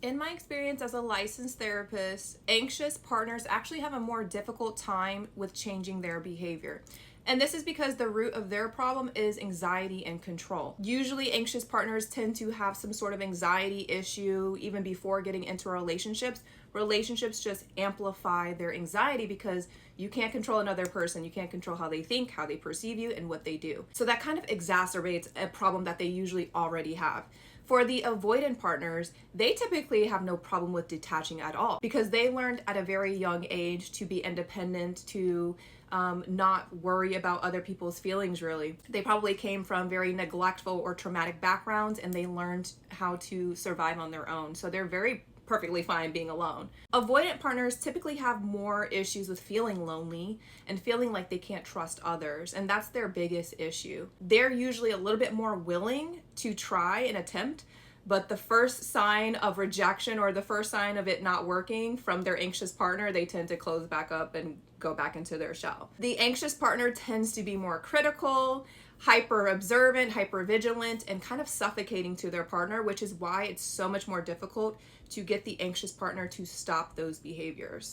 In my experience as a licensed therapist, anxious partners actually have a more difficult time with changing their behavior. And this is because the root of their problem is anxiety and control. Usually, anxious partners tend to have some sort of anxiety issue even before getting into relationships. Relationships just amplify their anxiety because you can't control another person. You can't control how they think, how they perceive you, and what they do. So that kind of exacerbates a problem that they usually already have. For the avoidant partners, they typically have no problem with detaching at all because they learned at a very young age to be independent, to not worry about other people's feelings really. They probably came from very neglectful or traumatic backgrounds and they learned how to survive on their own. So they're very perfectly fine being alone. Avoidant partners typically have more issues with feeling lonely and feeling like they can't trust others, and that's their biggest issue. They're usually a little bit more willing to try and attempt, but the first sign of rejection or the first sign of it not working from their anxious partner, they tend to close back up and go back into their shell. The anxious partner tends to be more critical, hyper observant, hyper vigilant, and kind of suffocating to their partner, which is why it's so much more difficult to get the anxious partner to stop those behaviors.